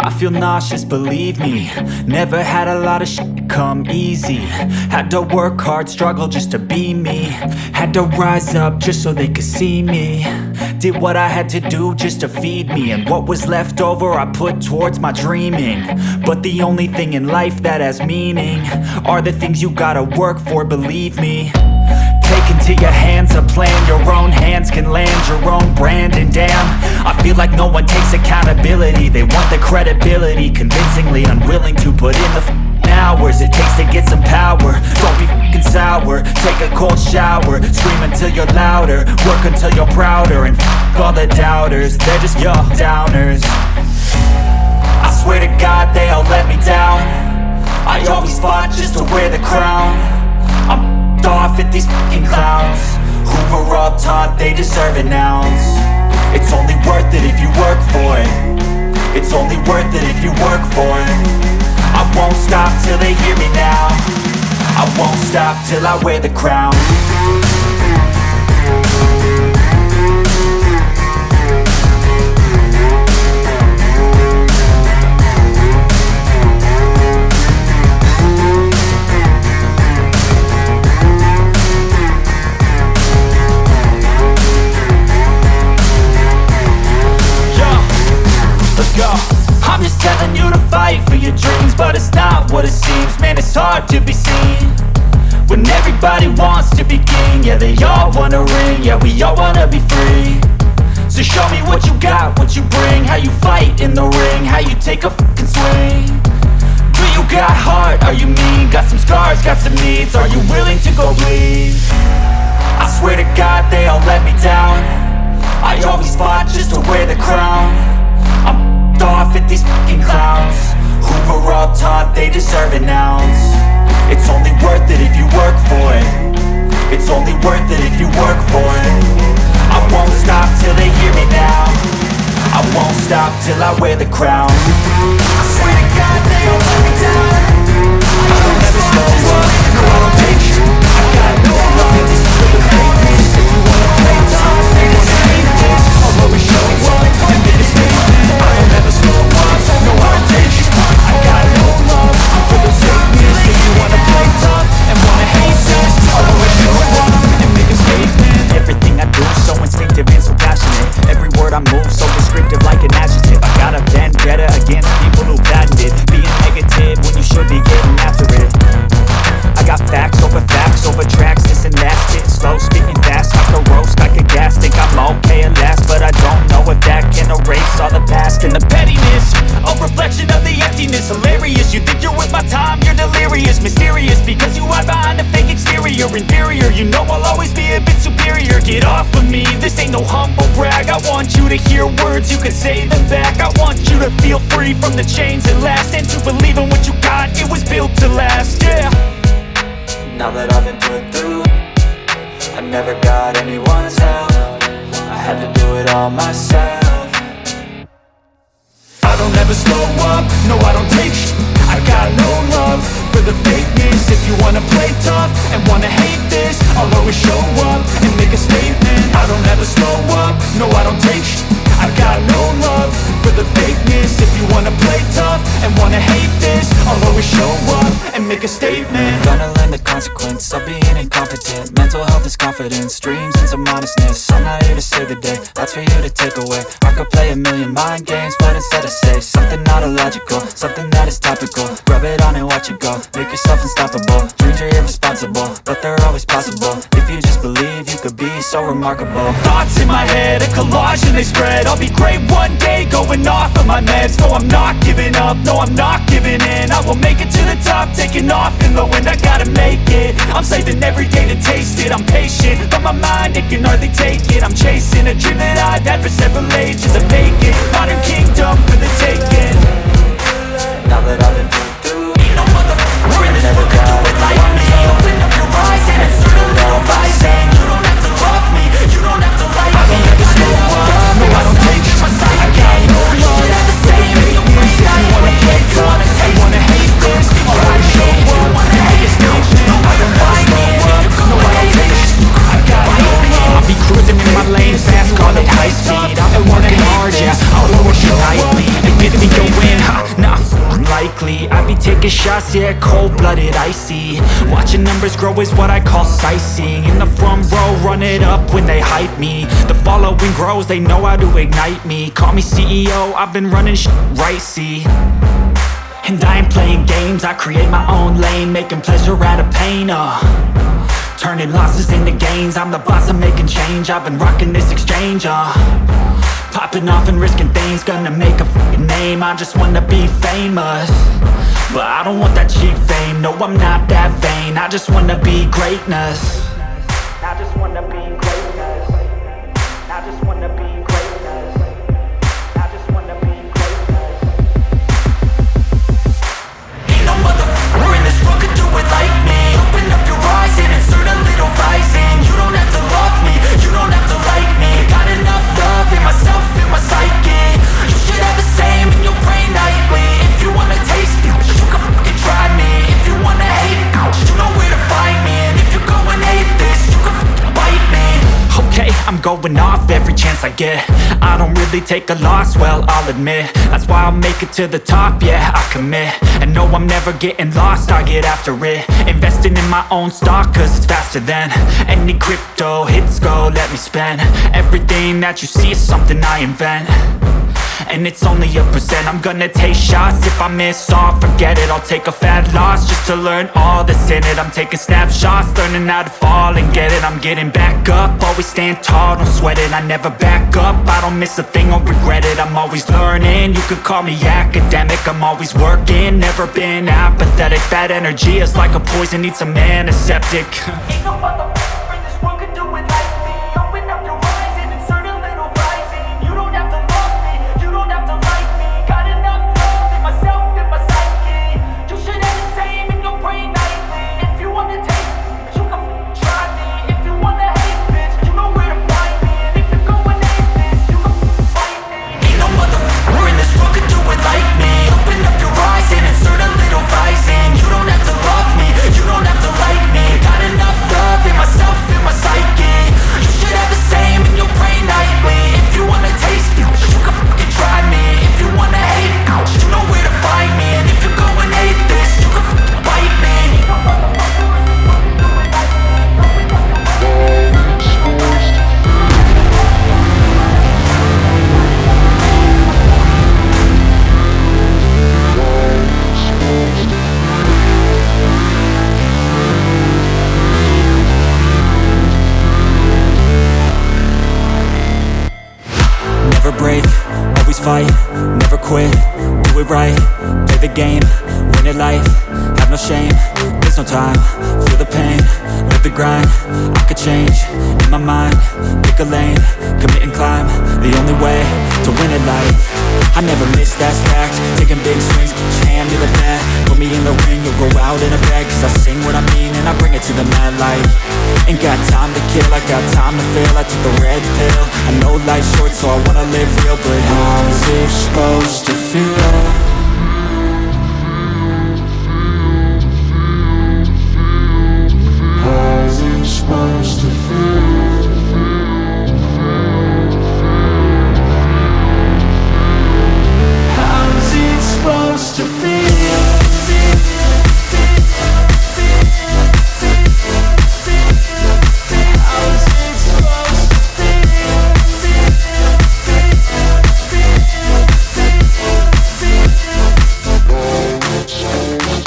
I feel nauseous, believe me. Never had a lot of shit come easy. Had to work hard, struggle just to be me. Had to rise up just so they could see me. Did what I had to do just to feed me. And what was left over I put towards my dreaming. But the only thing in life that has meaning are the things you gotta work for, believe me. Take into your hands a plan, your own hands can land your own brand. And damn, I feel like no one takes accountability. They want the credibility, convincingly unwilling to put in the hours it takes to get some power. Don't be f***ing sour, take a cold shower. Scream until you're louder, work until you're prouder. And f*** all the doubters, they're just your downers. I swear to God they all let me down. I always fought just to wear the crown. I'm off at these fucking clowns who were all taught they deserve an ounce. It's only worth it if you work for it. It's only worth it if you work for it. I won't stop till they hear me now. I won't stop till I wear the crown. I'm just telling you to fight for your dreams, but it's not what it seems. Man, it's hard to be seen when everybody wants to be king. Yeah, they all wanna ring, yeah, we all wanna be free. So show me what you got, what you bring, how you fight in the ring, how you take a fucking swing. Do you got heart, are you mean? Got some scars, got some needs, are you willing to go bleed? I swear to God they all let me down. I always fought just to wear the crown. I'm off at these fucking clowns who were all taught they deserve an ounce. It's only worth it if you work for it. It's only worth it if you work for it. I won't stop till they hear me now. I won't stop till I wear the crown. I swear to God they all let me down. I don't ever slow up, no I don't take shit. I got no love, this is for the fakeness. If you wanna play tough, they wanna hate this, I'll always show up and make a statement. I don't ever slow up, no I don't take shit. I got no love for the fakeness. If you wanna play tough and wanna hate this, I'll always show up and make a statement. Everything I do so instinctive and so passionate. Every word I move so descriptive like an adjective. I got a vendetta against people who patented being negative when you should be getting after it. I got facts over tracks, this and that, spitting slow, speaking fast, like a roast, like a gas. Think I'm okay at last, but I don't know if that can erase all the past and the pettiness. A reflection of the emptiness, hilarious. You think you're with my time, you're delirious. Mysterious, because you hide behind a fake exterior. Inferior, you know I'll always be a bit superior. Get off of me, this ain't no humble brag. I want you to hear words, you can say them back. I want you to feel free from the chains that last, and to believe in what you got, it was built to last, yeah. Now that I've been put through, I never got anyone's help. I had to do it all myself. I don't ever slow up, no I don't take shit. I got no love for the fakeness. If you wanna play tough and wanna hate this, I'll always show up and make a statement. I don't ever slow up, no I don't take shit. I got no love for the fakeness. If you wanna play tough and wanna hate this, I'll always show up and make a statement. Gonna learn the consequence of being incompetent. Mental health is confidence, dreams and some honestness. I'm not here to save the day, that's for you to take away. I could play a million mind games, but instead I say something not illogical, something that is topical. Rub it on and watch it go, make yourself unstoppable. Dreams are irresponsible, but they're always possible. If you just believe, you could be so remarkable. Thoughts in my head, a collage and they spread. I'll be great one day, going off of my meds. No, I'm not giving up, no, I'm not giving in. I will make it to the top, taking off in the wind. I gotta make it, I'm saving every day to taste it. I'm patient, but my mind, it can hardly take it. I'm chasing a dream that I've had for several ages. A vacant, modern kingdom for the taking. Now that I've been put through, ain't no motherfucker in this world can do it like me. Open up your eyes and insert a little vice. You don't have to love me, you don't have to like me. I don't ever slow up, no I don't take shit. I got no love for the fakeness. If you wanna play tough and wanna hate this, I'll always show up and make a statement. I don't ever slow up, no I don't take shit. I got no love. I'll be cruising in my lane fast, call it high speed. I've been working hard, yeah, I'll always show up likely. I be taking shots, yeah, cold-blooded, icy. Watching numbers grow is what I call sightseeing. In the front row, run it up when they hype me. The following grows, they know how to ignite me. Call me CEO, I've been running shit right, see. And I ain't playing games, I create my own lane, making pleasure out of pain, turning losses into gains. I'm the boss, I'm making change. I've been rocking this exchange, popping off and risking things. Gonna make a f***ing name. I just wanna be famous, but I don't want that cheap fame. No, I'm not that vain. I just wanna be greatness. I just wanna be greatness. I just wanna be greatness. I just wanna be greatness. Ain't no motherfucker in this world could do it like me. Open up your eyes and insert a little rising. You don't have to love me, you don't have to like me. Got enough love in myself, in my psyche. You should have the same in your brain nightly. If you wanna taste me, you can fucking try me. If you wanna hate me, you know where to find me. And if you go and hate this, you can fucking bite me. Okay, I'm going off every chance I get. I don't really take a loss, well, I'll admit. That's why I'll make it to the top, yeah, I commit. And no, I'm never getting lost, I get after it. Investing in my own stock, cause it's faster than any crypto hits go, let me spend. Everything that you see is something I invent, and it's only a percent. I'm gonna take shots, if I miss all, forget it. I'll take a fat loss just to learn all that's in it. I'm taking snapshots, learning how to fall and get it. I'm getting back up, always stand tall, don't sweat it. I never back up, I don't miss a thing or regret it. I'm always learning, you could call me academic. I'm always working, never been apathetic. Bad energy is like a poison, needs some antiseptic. Ain't no motherfucker in this world could do it like me. Open up your eyes and insert a little rising. You don't have to love me, you don't have to like me. Got enough love in myself, in my psyche. You should have the same in your brain nightly. If you wanna taste me, you can f***ing try me. If you wanna hate bitch, you know where to find me. And if you go and hate this, you can f***ing fight me. Ain't no motherfucker in this world could do it like me. Open up your eyes and insert a little rising. You don't have to love me, you don't have to like me. Got enough love in myself, in my psyche. You should have the same in your brain nightly. If you wanna taste me, you can fucking try me. If you wanna hate me, you know where to find me. And if you go and hate this, you can fucking bite me. Never break, always fight, never quit, do it right, play the game, win it life, have no shame, there's no time, feel the pain, live the grind, I could change, in my mind, pick a lane, commit and climb, the only way to win it life. I never miss, that's fact, taking big swings, hand me the bat, put me in the ring, you'll go out in a bag, cause I sing what I mean and I bring it to the mad light. Ain't got time to kill, I got time to feel, I took the red pill, I know life's short so I wanna live real, but how's it supposed to feel? How's it supposed to feel? How's it supposed to feel?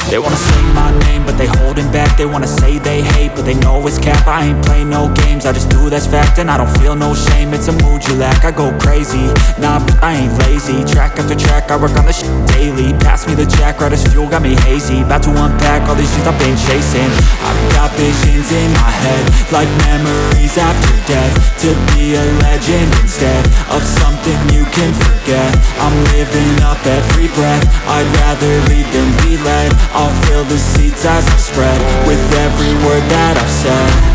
They wanna say my name, but they holding back. They wanna say they hate, but they know it's cap. I ain't play no games, I just do that's fact. And I don't feel no shame, it's a mood you lack. I go crazy, nah, but I ain't lazy. Track after track, I work on this shit daily. Pass me the jack, right as fuel, got me hazy. About to unpack all these things I've been chasing. I've got visions in my head, like memories after death. To be a legend instead of something you can forget. I'm living up every breath, I'd rather lead than be led. I'll fill the seats as I spread with every word that I've said.